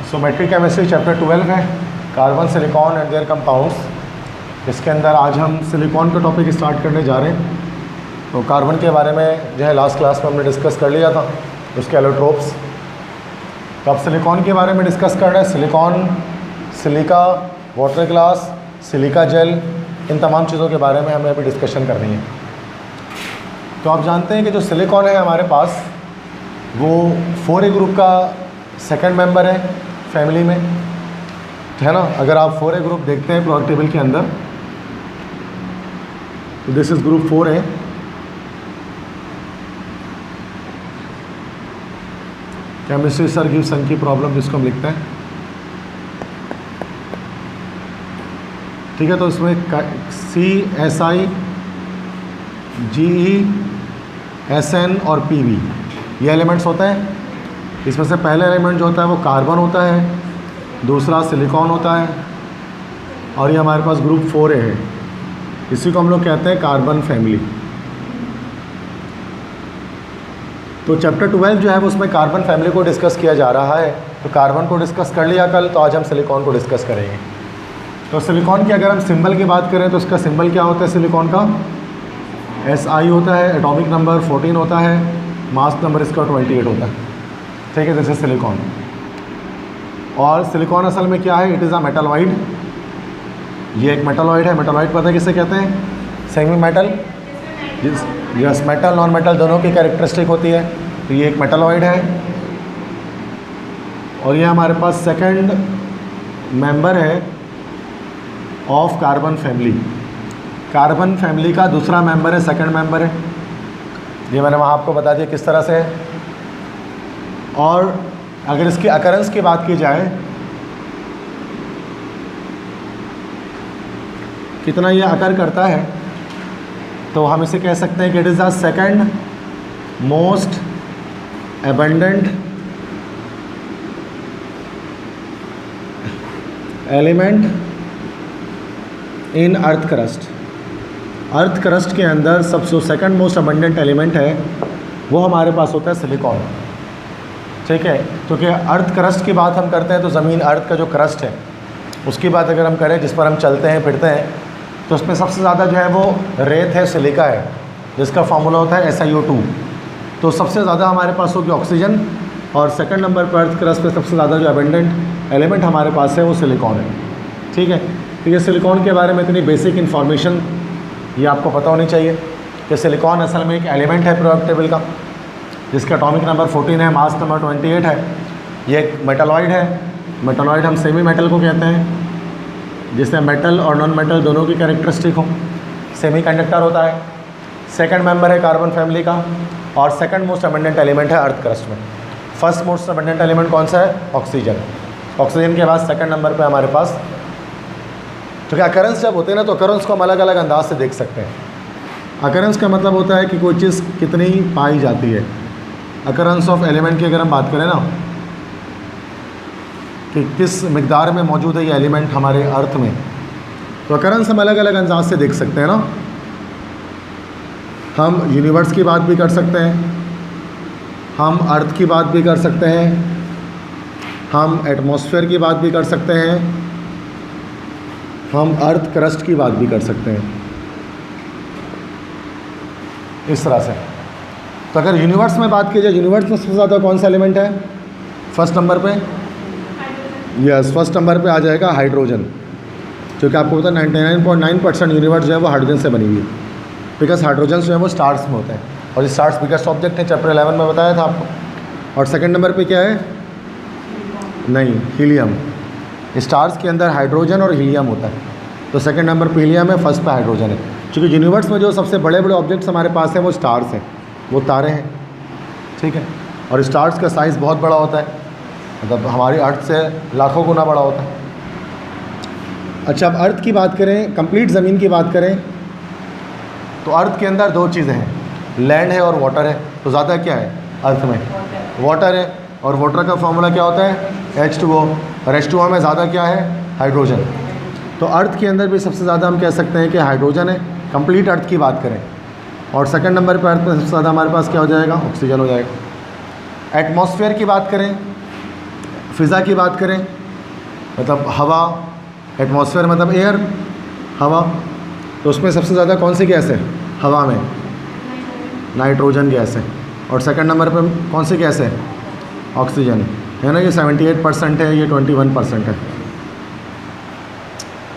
सो metric chemistry chapter 12 है, carbon silicon and there compounds. इसके अंदर आज हम सिलिकॉन का टॉपिक स्टार्ट करने जा रहे हैं। तो कार्बन के बारे में जो है लास्ट क्लास में हमने डिस्कस कर लिया था, उसके एलोट्रोप्स। तो अब सिलिकॉन के बारे में डिस्कस कर रहे हैं। Silicon, silica, water glass, silica gel, इन तमाम चीज़ों के बारे में हमें अभी डिस्कशन करनी है। तो आप जानते हैं कि जो सिलिकॉन है हमारे पास वो 4A ग्रुप का सेकंड मेंबर है फैमिली में, है ना। अगर आप 4A ग्रुप देखते हैं प्रोडक्ट टेबल के अंदर, तो this is group 4A। Chemistry sir गिव सन की प्रॉब्लम जिसको हम लिखते हैं, ठीक है। तो इसमें CSI, GE, SN और PB ये एलिमेंट्स होते हैं। इसमें से पहला एलिमेंट जो होता है वो कार्बन होता है, दूसरा सिलिकॉन होता है, और ये हमारे पास ग्रुप 4A है। इसी को हम लोग कहते हैं कार्बन फैमिली। तो चैप्टर 12 जो है वो उसमें कार्बन फैमिली को डिस्कस किया जा रहा है। तो कार्बन को डिस्कस कर लिया कल, तो आज हम सिलिकॉन को डिस्कस करेंगे। तो सिलिकॉन की अगर हम सिंबल की बात करें तो इसका सिंबल क्या होता है सिलिकॉन का? SI होता है, एटॉमिक नंबर 14 होता है, मास नंबर इसका 28 होता है, ठीक है। जैसे सिलिकॉन, और सिलिकॉन असल में क्या है? It is a metalloid. ये एक मेटलॉइड है। मेटलॉइड पता है किसे कहते हैं? Semi metal. Yes, metal non metal दोनों की कैरेक्टरिस्टिक होती है। तो ये एक मेटलॉइड है, और ये हमारे पास सेकंड मेंबर है of carbon family. Carbon family का दूसरा मेंबर है, सेकंड मेंबर है। ये मैंने वहाँ आपको बता दिया किस तरह से है। और अगर इसकी अकरेंस की बात की जाए, कितना ये अकर करता है, तो हम इसे कह सकते हैं कि it is the second most abundant element in earth crust. Earth crust के अंदर सबसे सेकंड मोस्ट अबंडेंट एलिमेंट है वो हमारे पास होता है सिलिकॉन, ठीक है। क्योंकि अर्थ क्रस्ट की बात हम करते हैं तो ज़मीन, अर्थ का जो क्रस्ट है उसकी बात अगर हम करें, जिस पर हम चलते हैं फिरते हैं, तो उसमें सबसे ज़्यादा जो है वो रेत है, सिलिका है, जिसका फार्मूला होता है SiO2। तो सबसे ज़्यादा हमारे पास होगी ऑक्सीजन, और सेकंड नंबर पर अर्थ क्रस्ट पे सबसे ज़्यादा जो अबंडेंट एलिमेंट हमारे पास है वो सिलिकॉन है, ठीक है। तो ये सिलिकॉन के बारे में इतनी बेसिक इन्फॉर्मेशन ये आपको पता होनी चाहिए कि सिलिकॉन असल में एक एलिमेंट है पीरियोडिक टेबल का, जिसका एटॉमिक नंबर 14 है, मास नंबर 28 है। ये एक मेटलॉइड है। मेटलॉइड हम सेमी मेटल को कहते हैं, जिसमें मेटल और नॉन मेटल दोनों की कैरेक्टरिस्टिक हो। सेमी कंडक्टर होता है। सेकंड मेंबर है कार्बन फैमिली का, और सेकंड मोस्ट अबंडेंट एलिमेंट है अर्थ क्रस्ट में। फर्स्ट मोस्ट अबंडेंट एलिमेंट कौन सा है? ऑक्सीजन। ऑक्सीजन के बाद सेकंड नंबर पे हमारे पास, क्योंकि अकरेंस जब होते हैं ना, तो अकरेंस को हम अलग अलग अंदाज से देख सकते हैं। अकरेंस का मतलब होता है कि कोई चीज़ कितनी पाई जाती है। अकरेंस ऑफ एलिमेंट की अगर हम बात करें ना, कि किस मिकदार में मौजूद है ये एलिमेंट हमारे अर्थ में, तो अकरेंस हम अलग अलग अंदाज से देख सकते हैं ना। हम यूनिवर्स की बात भी कर सकते हैं, हम अर्थ की बात भी कर सकते हैं, हम एटमॉस्फेयर की बात भी कर सकते हैं, हम अर्थ क्रस्ट की बात भी कर सकते हैं, इस तरह से। तो अगर यूनिवर्स में बात की जाए, यूनिवर्स में सबसे ज़्यादा कौन सा एलिमेंट है फर्स्ट नंबर पे? यस, फर्स्ट नंबर पे आ जाएगा हाइड्रोजन, क्योंकि आपको पता है 99.9% यूनिवर्स जो है वो हाइड्रोजन से बनी हुई है। बिकॉज हाइड्रोजन जो है वो स्टार्स में होते हैं, और ये स्टार्स बिगेस्ट ऑब्जेक्ट है, चैप्टर 11 में बताया था आपको। और सेकेंड नंबर पर क्या है? नहीं, हीलियम। स्टार्स के अंदर हाइड्रोजन और हीलियम होता है, तो सेकंड नंबर पे हीलियम है, फर्स्ट पे हाइड्रोजन है। क्योंकि यूनिवर्स में जो सबसे बड़े बड़े ऑब्जेक्ट्स हमारे पास हैं वो स्टार्स हैं, वो तारे हैं, ठीक है। और स्टार्स का साइज़ बहुत बड़ा होता है, मतलब हमारी अर्थ से लाखों गुना बड़ा होता है। अच्छा, अब अर्थ की बात करें, कंप्लीट ज़मीन की बात करें, तो अर्थ के अंदर दो चीज़ें हैं, लैंड है और वाटर है। तो ज़्यादा क्या है अर्थ में? वाटर है, और वाटर का फॉर्मूला क्या होता है? H2O। और H2O में ज़्यादा क्या है? हाइड्रोजन। तो अर्थ के अंदर भी सबसे ज़्यादा हम कह सकते हैं कि हाइड्रोजन है, कंप्लीट अर्थ की बात करें। और सेकंड नंबर पर अर्थ में सबसे ज़्यादा हमारे पास क्या हो जाएगा? ऑक्सीजन हो जाएगा। एटमॉस्फेयर की बात करें, फ़िज़ा की बात करें मतलब हवा, एटमॉस्फेयर मतलब एयर, हवा, तो उसमें सबसे ज़्यादा कौन सी गैस है हवा में? नाइट्रोजन गैस है। और सेकंड नंबर पर कौन सी गैस है? ऑक्सीजन, है ना। ये 78% है, ये 21% है।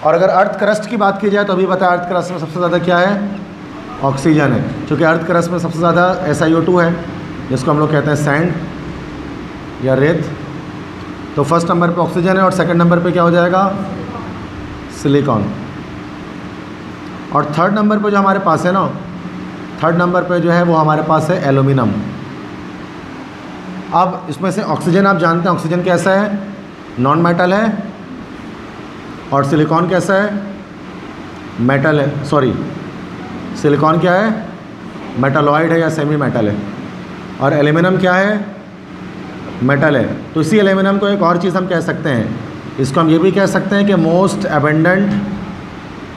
और अगर अर्थ क्रस्ट की बात की जाए तो अभी बताया अर्थ क्रस्ट में सबसे ज़्यादा क्या है? ऑक्सीजन है, क्योंकि अर्थ क्रस्ट में सबसे ज़्यादा SiO2 है, जिसको हम लोग कहते हैं सैंड या रेत। तो फर्स्ट नंबर पे ऑक्सीजन है और सेकंड नंबर पे क्या हो जाएगा? सिलिकॉन। और थर्ड नंबर पे जो हमारे पास है ना, थर्ड नंबर पे जो है वो हमारे पास है एल्यूमिनियम। अब इसमें से ऑक्सीजन आप जानते हैं ऑक्सीजन कैसा है? नॉन मेटल है। और सिलिकॉन कैसा है? मेटल है, सॉरी सिलिकॉन क्या है? मेटालॉइड है या सेमी मेटल है। और एल्यूमिनियम क्या है? मेटल है। तो इसी एल्यूमिनियम को एक और चीज़ हम कह सकते हैं, इसको हम ये भी कह सकते हैं कि मोस्ट एबंडेंट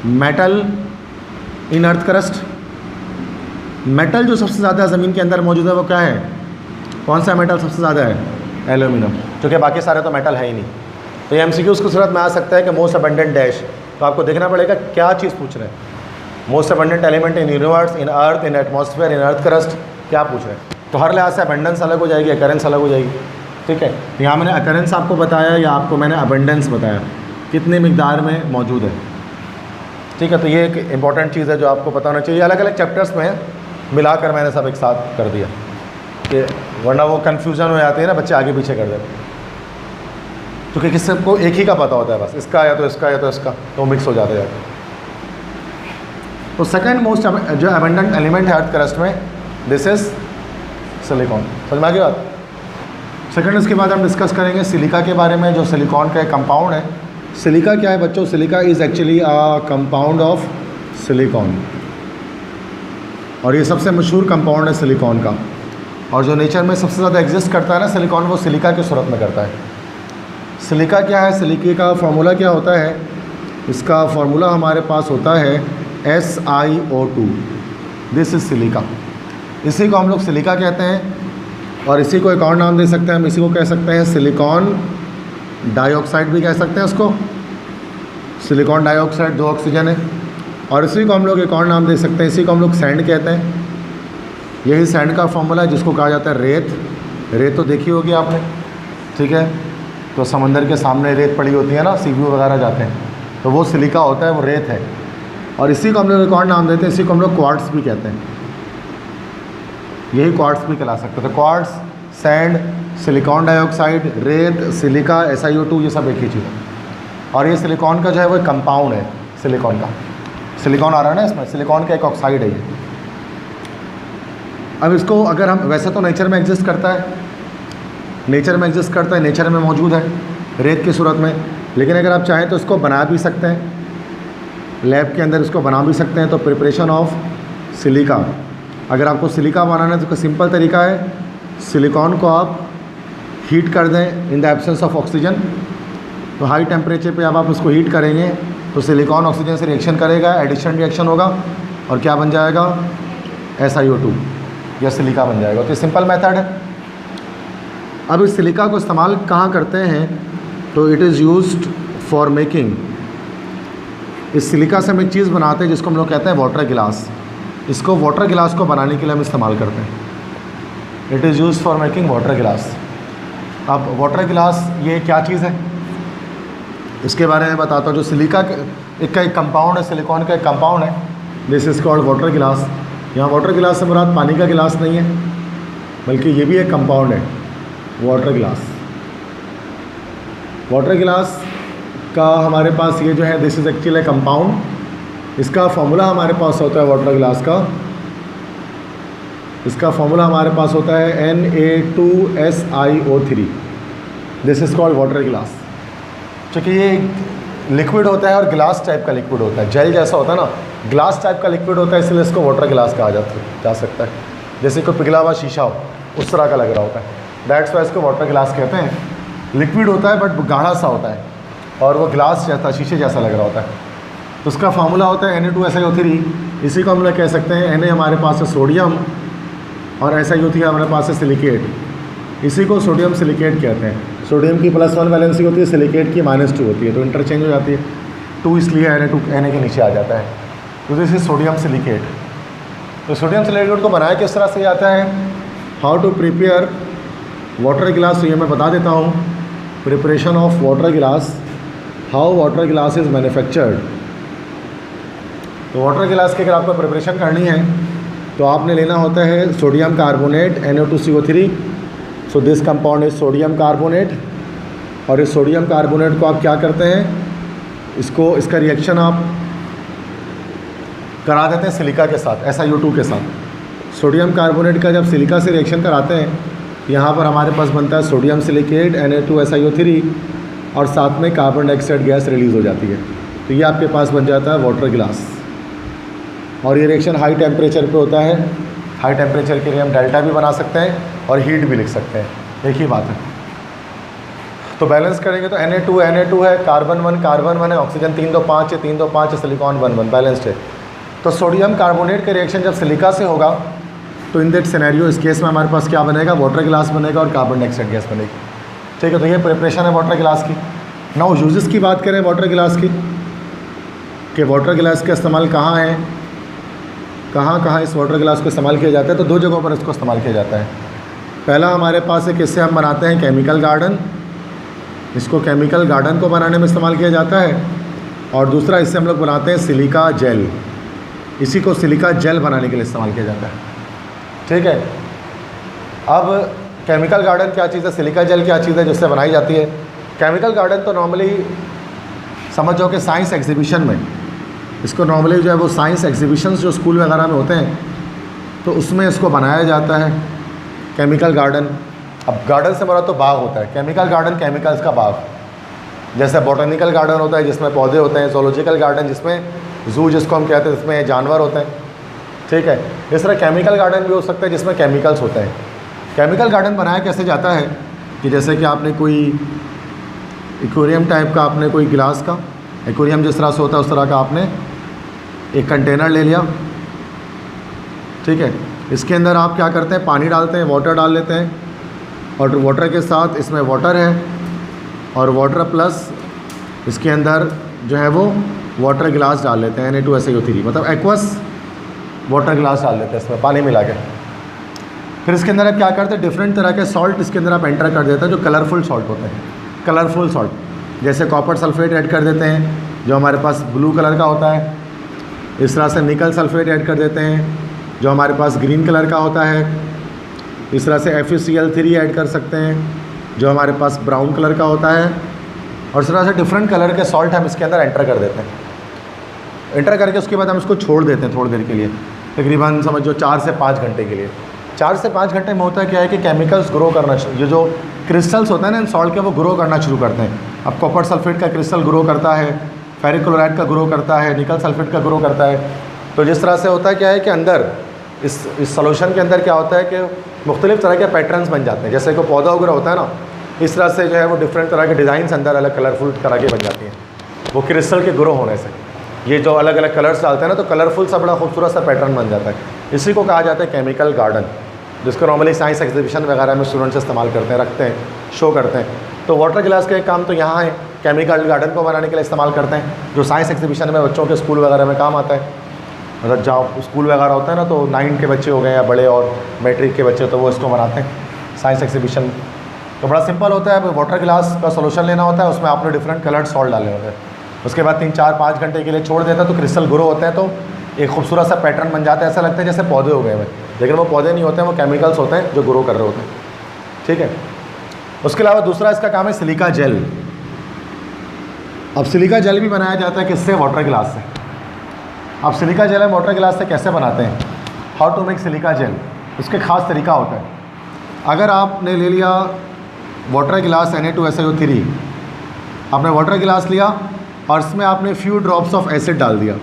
मेटल इन अर्थ क्रस्ट। मेटल जो सबसे ज़्यादा ज़मीन के अंदर मौजूद है वो क्या है? कौन सा मेटल सबसे ज़्यादा है? एल्यूमिनियम, क्योंकि बाकी सारे तो मेटल है ही नहीं। तो ये MCQ की सूरत में आ सकता है कि मोस्ट एबंडेंट डैश, तो आपको देखना पड़ेगा क्या चीज़ पूछ रहे हैं। Most abundant element in universe, in earth, in atmosphere, in earth crust, क्या पूछ रहे हैं। तो हर लिहाज से अबंडेंस अलग हो जाएगी, अकरेंस अलग हो जाएगी, ठीक है। यहाँ मैंने अकरेंस आपको बताया या आपको मैंने अबंडेंस बताया, कितनी मिकदार में मौजूद है, ठीक है। तो ये एक इंपॉर्टेंट चीज़ है जो आपको पता होना चाहिए। अलग अलग चैप्टर्स में मिलाकर मैंने सब एक साथ कर दिया कि वरना वो कन्फ्यूज़न हो जाती है ना, बच्चे आगे पीछे कर देते हैं, क्योंकि किसी को एक ही का पता होता है बस, इसका या तो इसका या तो इसका, तो मिक्स हो जाते हैं। तो सेकंड मोस्ट जो अबंडेंट एलिमेंट है अर्थ क्रस्ट में, दिस इज सिलिकॉन। समझ में आ गई बात। सेकंड इसके बाद हम डिस्कस करेंगे सिलिका के बारे में, जो सिलिकॉन का एक कंपाउंड है। सिलिका क्या है बच्चों? Silica is actually a compound of silicon, और ये सबसे मशहूर कंपाउंड है सिलिकॉन का। और जो नेचर में सबसे ज़्यादा एग्जिस्ट करता है ना सिलिकॉन, वो सिलिका की सूरत में करता है। सिलिका क्या है? सिलिके का फार्मूला क्या होता है? इसका फार्मूला हमारे पास होता है SiO2। This is silica. इसी को हम लोग सिलिका कहते हैं, और इसी को एक और नाम दे सकते हैं हम, इसी को कह सकते हैं सिलिकॉन डाइऑक्साइड भी कह सकते हैं इसको। सिलिकॉन डाइऑक्साइड, 2 ऑक्सीजन है। और इसी को हम लोग एक और नाम दे सकते हैं, इसी को हम लोग सैंड कहते हैं। यही सैंड का फॉर्मूला है जिसको कहा जाता है रेत। रेत तो देखी होगी आपने, ठीक है। तो समंदर के सामने रेत पड़ी होती है ना, सी व्यू वगैरह जाते हैं, तो वो सिलिका होता है, वो रेत है। और इसी को हम लोग एक और नाम देते हैं, इसी को हम लोग क्वार्ट्स भी कहते हैं। यही क्वार्ट्स भी कहला सकते हैं। तो क्वार्ट्स, सैंड, सिलिकॉन डाइऑक्साइड, रेत, सिलिका, SiO2, ये सब एक ही चीज़ है। और ये सिलिकॉन का जो है वो कंपाउंड है सिलिकॉन का। सिलिकॉन आ रहा है ना इसमें, सिलिकॉन का एक ऑक्साइड है ये। अब इसको अगर हम, वैसे तो नेचर में एग्जिस्ट करता है, नेचर में एग्जिस्ट करता है, नेचर में मौजूद है रेत की सूरत में, लेकिन अगर आप चाहें तो इसको बना भी सकते हैं, लैब के अंदर इसको बना भी सकते हैं। तो प्रिपरेशन ऑफ सिलिका, अगर आपको सिलिका बनाना है तो सिंपल तरीका है, सिलिकॉन को आप हीट कर दें in the absence of oxygen. तो हाई टेम्परेचर पे अब आप उसको हीट करेंगे तो सिलिकॉन ऑक्सीजन से रिएक्शन करेगा, एडिशन रिएक्शन होगा, और क्या बन जाएगा? SiO2 या सिलिका बन जाएगा। तो ये सिंपल मेथड है। अब इस सिलिका को इस्तेमाल कहाँ करते हैं? तो it is used for making, इस सिलिका से हम एक चीज़ बनाते हैं जिसको हम लोग कहते हैं वाटर गिलास। इसको वाटर गिलास को बनाने के लिए हम इस्तेमाल करते हैं। It is use for making water गिलास। अब वाटर गिलास ये क्या चीज़ है इसके बारे में बताता हूँ। जो सिलिका का एक कंपाउंड है, सिलिकॉन का एक कंपाउंड है, दिस इज़ कॉल्ड वाटर गिलास। यहाँ वाटर गिलास से मुराद पानी का गिलास नहीं है, बल्कि ये भी एक कंपाउंड है, वाटर गिलास। वाटर गिलास का हमारे पास ये जो है, this is actually A compound. इसका फॉर्मूला हमारे पास होता है वाटर गिलास का, इसका फॉर्मूला हमारे पास होता है Na2SiO3। This is called water गिलास। क्योंकि ये लिक्विड होता है और ग्लास टाइप का लिक्विड होता है, जेल जैसा होता है ना, ग्लास टाइप का लिक्विड होता है, इसलिए इसको वाटर गिलास कहा जा सकता है। जैसे कोई पिघला हुआ शीशा हो, उस तरह का लग रहा होता है, दैट्स वाई इसको वाटर गिलास कहते हैं। लिक्विड होता है बट गाढ़ा सा होता है, और वो ग्लास जैसा, शीशे जैसा लग रहा होता है। तो उसका फार्मूला होता है Na2SiO3। इसी को हम लोग कह सकते हैं, Na हमारे पास है सोडियम और SiO3 हमारे पास है सिलिकेट, इसी को सोडियम सिलिकेट कहते हैं। सोडियम की +1 वैलेंसी होती है, सिलिकेट की -2 होती है, तो इंटरचेंज हो जाती है। 2 इसलिए Na2 Na के नीचे आ जाता है, तो दिस इज सोडियम सिलिकेट। तो सोडियम सिलिकेट को बनाया किस तरह से जाता है, हाउ टू प्रिपेयर वाटर गिलास। तो ये मैं बता देता हूँ, प्रिपरेशन ऑफ वाटर गिलास, हाउ वाटर गिलास इज़ मैन्युफैक्चर्ड। तो वाटर गिलास की अगर आपको प्रिपरेशन करनी है तो आपने लेना होता है sodium carbonate Na2CO3। So this compound is sodium carbonate, और इस सोडियम कार्बोनेट को आप क्या करते हैं, इसका रिएक्शन आप करा देते हैं सिलिका के साथ, SiO2 के साथ। सोडियम कार्बोनेट का जब सिलिका से रिएक्शन कराते हैं, यहाँ पर हमारे पास बनता है सोडियम सिलिकेट Na2SiO3, और साथ में कार्बन डाइऑक्साइड गैस रिलीज़ हो जाती है। तो ये आपके पास बन जाता है वाटर गिलास। और ये रिएक्शन हाई टेम्परेचर पे होता है। हाई टेम्परेचर के लिए हम डेल्टा भी बना सकते हैं और हीट भी लिख सकते हैं, एक ही बात है। तो बैलेंस करेंगे तो Na2 है, कार्बन 1 है, ऑक्सीजन 325 है, 325 है, सिलिकॉन 1 बैलेंस्ड है। तो सोडियम कार्बोनेट का रिएक्शन जब सिलिका से होगा तो इन दैट सिनेरियो इस केस में हमारे पास क्या बनेगा, वाटर गिलास बनेगा और कार्बन डाइऑक्साइड गैस बनेगी। ठीक है, तो ये प्रिपरेशन है वाटर गिलास की। नाउ यूजेस की बात करें वाटर गिलास की, कि वाटर गिलास का इस्तेमाल कहाँ है, कहाँ इस वाटर गिलास को इस्तेमाल किया जाता है। तो 2 जगहों पर इसको इस्तेमाल किया जाता है। पहला हमारे पास है, किससे हम बनाते हैं, केमिकल गार्डन। इसको केमिकल गार्डन को बनाने में इस्तेमाल किया जाता है। और दूसरा, इससे हम लोग बनाते हैं सिलिका जेल। इसी को सिलिका जेल बनाने के लिए इस्तेमाल किया जाता है। ठीक है, अब केमिकल गार्डन क्या चीज़ है, सिलिका जेल क्या चीज़ है जिससे बनाई जाती है। केमिकल गार्डन तो नॉर्मली समझो कि साइंस एग्जीबिशन में, इसको नॉर्मली जो है वो साइंस एग्जीबिशंस जो स्कूल वगैरह में होते हैं तो उसमें इसको बनाया जाता है, केमिकल गार्डन। अब गार्डन से मरा तो बाग होता है, केमिकल गार्डन केमिकल्स का बाग। जैसे बॉटनिकल गार्डन होता है जिसमें पौधे होते हैं, जोलॉजिकल गार्डन जिसमें जू जिसको हम कहते हैं जिसमें जानवर होते हैं। ठीक है, इस तरह केमिकल गार्डन भी हो सकता है जिसमें केमिकल्स होते हैं। केमिकल गार्डन बनाया कैसे जाता है कि जैसे कि आपने कोई एक्वेरियम टाइप का, आपने कोई गिलास का एक्वेरियम जिस तरह से होता है उस तरह का आपने एक कंटेनर ले लिया। ठीक है, इसके अंदर आप क्या करते हैं, पानी डालते हैं, वाटर डाल लेते हैं, और वाटर के साथ इसमें वाटर है और वाटर प्लस इसके अंदर जो है वो वाटर गिलास डाल लेते हैं, Na2SiO3, मतलब एक्वस वाटर गिलास डाल लेते हैं इसमें पानी मिला के। फिर इसके अंदर आप क्या करते हैं, डिफरेंट तरह के सॉल्ट इसके अंदर आप एंटर कर देते हैं जो कलरफुल सॉल्ट होते हैं। कलरफुल सॉल्ट जैसे कॉपर सल्फेट ऐड कर देते हैं जो हमारे पास ब्लू कलर का होता है। इस तरह से निकल सल्फेट ऐड कर देते हैं जो हमारे पास ग्रीन कलर का होता है। इस तरह से FeCl3 ऐड कर सकते हैं जो हमारे पास ब्राउन कलर का होता है। और इस तरह से डिफरेंट कलर के सॉल्ट हम इसके अंदर एंटर कर देते हैं। एंटर करके उसके बाद हम इसको छोड़ देते हैं थोड़ी देर के लिए, तकरीबन समझो 4 से 5 घंटे के लिए। 4 से 5 घंटे में होता क्या है कि केमिकल्स ग्रो करना, ये जो क्रिस्टल्स होता है ना इन सॉल्ट के, वो ग्रो करना शुरू करते हैं। अब कॉपर सल्फेट का क्रिस्टल ग्रो करता है, फेरिक क्लोराइड का ग्रो करता है, निकल सल्फेट का ग्रो करता है। तो जिस तरह से होता है क्या है कि अंदर इस सॉल्यूशन के अंदर क्या होता है कि मुख्तलिफ़ तरह के पैटर्न्स बन जाते हैं। जैसे कोई पौधा वगैरह होता है ना, इस तरह से जो है वो डिफरेंट तरह के डिज़ाइंस अंदर अलग कलरफुल तरह के बन जाती हैं वो क्रिस्टल के ग्रो होने से। ये जो अलग अलग कलर्स डालते हैं ना तो कलरफुल सा बड़ा खूबसूरत सा पैटर्न बन जाता है। इसी को कहा जाता है केमिकल गार्डन, जिसको नॉर्मली साइंस एग्जीबिशन वगैरह में स्टूडेंट्स इस्तेमाल करते हैं, रखते हैं, शो करते हैं। तो वाटर गिलास का एक काम तो यहाँ है, केमिकल गार्डन को बनाने के लिए इस्तेमाल करते हैं, जो साइंस एग्जीबिशन में बच्चों के स्कूल वगैरह में काम आता है। मतलब जहाँ स्कूल वगैरह होता है ना, तो 9 के बच्चे हो गए या बड़े और मैट्रिक के बच्चे, तो वो इसको बनाते हैं साइंस एग्जीबिशन। तो बड़ा सिंपल होता है, वाटर गिलास का सोल्यूशन लेना होता है, उसमें आपने डिफरेंट कलर्ड सॉल्ट डाले होते हैं। उसके बाद 3, 4, 5 घंटे के लिए छोड़ देता है तो क्रिस्टल ग्रो होते हैं, तो एक खूबसूरत सा पैटर्न बन जाता है। ऐसा लगता है जैसे पौधे हो गए हैं, लेकिन वो पौधे नहीं होते हैं, वो केमिकल्स होते हैं जो ग्रो कर रहे होते हैं। ठीक है, उसके अलावा दूसरा इसका काम है सिलिका जेल। अब सिलिका जेल भी बनाया जाता है किससे, वाटर गिलास से। अब सिलिका जेल वाटर गिलास से कैसे बनाते हैं, how to make silica gel, इसके ख़ास तरीका होता है। अगर आपने ले लिया वाटर गिलास Na2SiO3, आपने वाटर गिलास लिया और इसमें आपने फ्यू ड्रॉप्स ऑफ एसिड डाल दिया,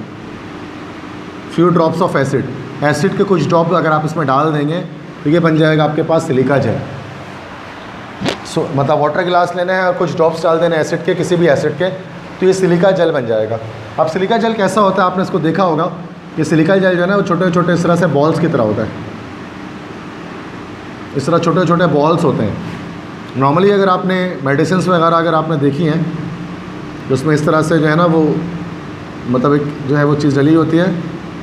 फ्यू ड्रॉप्स ऑफ एसिड के कुछ ड्रॉप अगर आप इसमें डाल देंगे तो ये बन जाएगा आपके पास सिलिका जेल। मतलब वाटर गिलास लेना है और कुछ ड्रॉप्स डाल देने एसिड के, किसी भी एसिड के, तो ये सिलिका जेल बन जाएगा। अब सिलिका जेल कैसा होता है, आपने इसको देखा होगा कि सिलिका जेल जो है ना वो छोटे छोटे इस तरह से बॉल्स की तरह होता है। इस तरह छोटे छोटे बॉल्स होते हैं। नॉर्मली अगर आपने मेडिसिन वगैरह अगर आपने देखी हैं तो उसमें इस तरह से जो है ना वो मतलब एक जो है वो चीज़ डली होती है,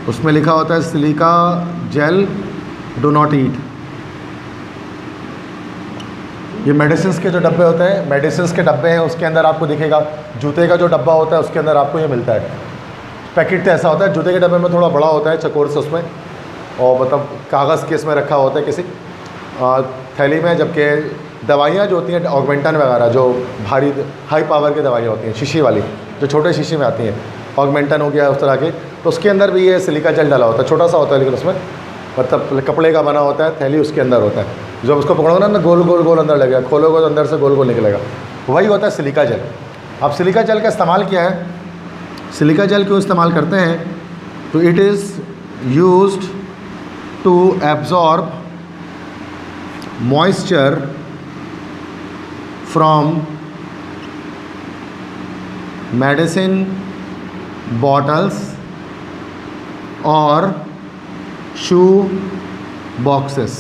उसमें लिखा होता है silica gel do not eat. ये मेडिसिन के जो डब्बे होते हैं, मेडिसिन के डब्बे हैं, उसके अंदर आपको दिखेगा जूते का जो डब्बा होता है उसके अंदर आपको ये मिलता है। पैकेट तो ऐसा होता है, जूते के डब्बे में थोड़ा बड़ा होता है चकोर से उसमें, और मतलब कागज़ के इसमें रखा होता है किसी थैली में, जबकि दवाइयाँ जो होती हैं ऑगमेंटन वगैरह जो भारी हाई पावर की दवाइयाँ होती हैं शीशी वाली जो छोटे शीशी में आती हैं, ऑगमेंटन हो गया उस तरह के, तो उसके अंदर भी ये सिलिका जेल डाला होता है, छोटा सा होता है लेकिन उसमें मतलब कपड़े का बना होता है, थैली उसके अंदर होता है, जब उसको पकड़ोगे ना गोल गोल गोल अंदर लगेगा, खोलोगे तो अंदर से गोल गोल निकलेगा, वही होता है सिलिका जेल। अब सिलिका जेल का इस्तेमाल क्या है, सिलिका जेल क्यों इस्तेमाल करते हैं, तो it is used to absorb moisture from medicine bottles और शू बॉक्सेस।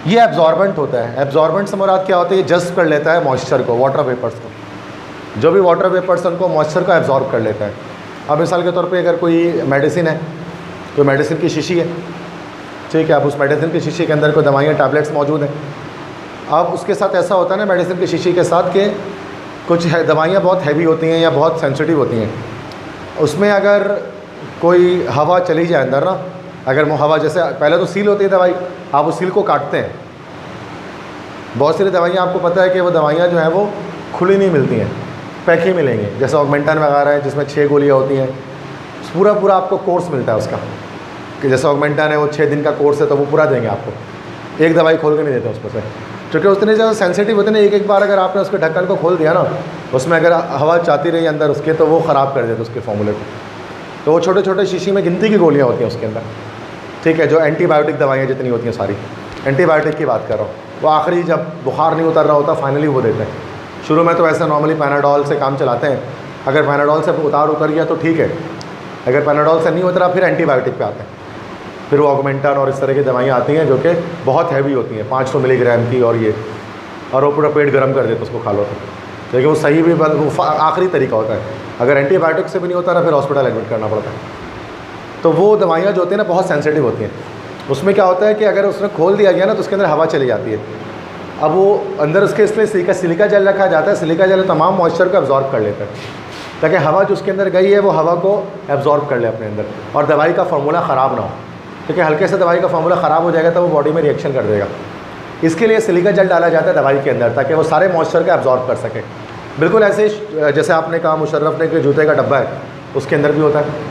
ये एब्जॉर्बेंट होता है। एब्जॉर्बेंट से मुराद क्या होता है, ये जस्ट कर लेता है मॉइस्चर को, वाटर वेपर्स को, जो भी वाटर वेपर्स उनको मॉइस्चर को एब्जॉर्ब कर लेता है। अब मिसाल के तौर पे अगर कोई मेडिसिन है, तो मेडिसिन की शीशी है, ठीक है, अब उस मेडिसिन की शीशी के अंदर कोई दवाइयाँ टैबलेट्स मौजूद हैं, अब उसके साथ ऐसा होता है ना मेडिसिन की शीशी के साथ कि कुछ दवाइयाँ बहुत हैवी होती हैं या बहुत सेंसिटिव होती हैं, उसमें अगर कोई हवा चली जाए अंदर ना, अगर वो हवा जैसे पहले तो सील होती है दवाई, आप उस सील को काटते हैं, बहुत सारी दवाइयाँ आपको पता है कि वो दवाइयाँ जो हैं वो खुली नहीं मिलती हैं, पैक ही मिलेंगे, जैसे ऑगमेंटन वगैरह है जिसमें 6 गोलियाँ होती हैं, पूरा आपको कोर्स मिलता है उसका, कि जैसे ऑगमेंटन है वो 6 दिन का कोर्स है तो वो पूरा देंगे आपको, एक दवाई खोल के नहीं देते उसमें से, क्योंकि उतने ज़्यादा सेंसिटिव होते हैं, एक बार अगर आपने उसके ढक्कन को खोल दिया ना, उसमें अगर हवा चाहती रही अंदर उसके तो वो ख़राब कर देते उसके फॉर्मूले को। तो वो छोटे छोटे शीशी में गिनती की गोलियाँ होती हैं उसके अंदर, ठीक है, जो एंटीबायोटिक दवाइयाँ जितनी होती हैं सारी, एंटीबायोटिक की बात कर रहा हूँ, वो आखिरी जब बुखार नहीं उतर रहा होता फाइनली वो देते हैं। शुरू में तो ऐसे नॉर्मली पैनाडोल से काम चलाते हैं, अगर पैनाडोल से उतर गया तो ठीक है, अगर पैनाडोल से नहीं उतरा फिर एंटीबायोटिक पे आते हैं, फिर वो ऑगमेंटन और इस तरह की दवाइयाँ आती हैं जो कि बहुत हैवी होती हैं, 500 मिलीग्राम की, और वो पूरा पेट गर्म कर देते उसको खा लो तो, लेकिन वो सही भी वो आखिरी तरीका होता है। अगर एंटीबायोटिक से भी नहीं होता ना फिर हॉस्पिटल एडमिट करना पड़ता है। तो वो दवाइयाँ जो होती हैं ना बहुत सेंसिटिव होती हैं, उसमें क्या होता है कि अगर उसने खोल दिया गया ना तो उसके अंदर हवा चली जाती है, अब वो अंदर उसके इसलिए सिलिका जेल रखा जाता है, सिलिका जेल तमाम मॉइस्चर को एब्जॉर्ब कर लेता है, ताकि हवा जो उसके अंदर गई है वो हवा को एब्जॉर्ब कर ले अपने अंदर, और दवाई का फार्मूला ख़राब ना हो, क्योंकि हल्के से दवाई का फार्मूला ख़राब हो जाएगा तो वो बॉडी में रिएक्शन कर देगा। इसके लिए सिलिका जेल डाला जाता है दवाई के अंदर ताकि वो सारे मॉइस्चर को एब्जॉर्ब कर सके। बिल्कुल ऐसे जैसे आपने कहा मुशर्रफ ने कि जूते का डब्बा है, उसके अंदर भी होता है,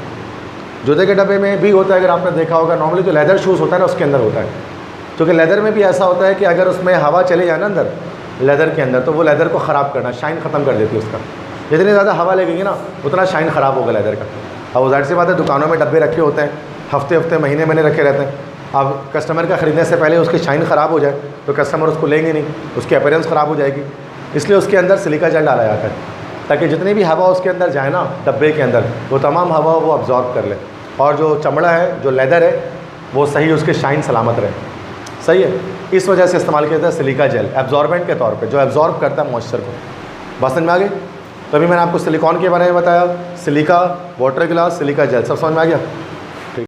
जूते के डब्बे में भी होता है, अगर आपने देखा होगा नॉर्मली जो लेदर शूज़ होता है ना उसके अंदर होता है, क्योंकि लेदर में भी ऐसा होता है कि अगर उसमें हवा चले जाए ना अंदर लेदर के अंदर तो वो लेदर को ख़राब करना, शाइन ख़त्म कर देती है उसका, जितनी ज़्यादा हवा लगेगी ना उतना शाइन ख़राब होगा लेदर का। अब जाहिर सी बात है दुकानों में डब्बे रखे होते हैं, हफ्ते महीने रखे रहते हैं, अब कस्टमर का ख़रीदने से पहले उसकी शाइन ख़राब हो जाए तो कस्टमर उसको लेंगे नहीं, उसकी अपीयरेंस ख़राब हो जाएगी, इसलिए उसके अंदर सिलिका जेल डाला जाता है ताकि जितनी भी हवा उसके अंदर जाए ना डब्बे के अंदर वो तमाम हवा वो अब्जॉर्ब कर ले, और जो चमड़ा है जो लेदर है वो सही उसके शाइन सलामत रहे। सही है, इस वजह से इस्तेमाल किया जाता है सिलिका जेल एब्जॉर्बेंट के तौर पे, जो एब्जॉर्ब करता है मॉइस्चर को। बात समझ में आ गई? तो अभी मैंने आपको सिलिकॉन के बारे में बताया, silica, water glass, silica jail, सब समझ में आ गया?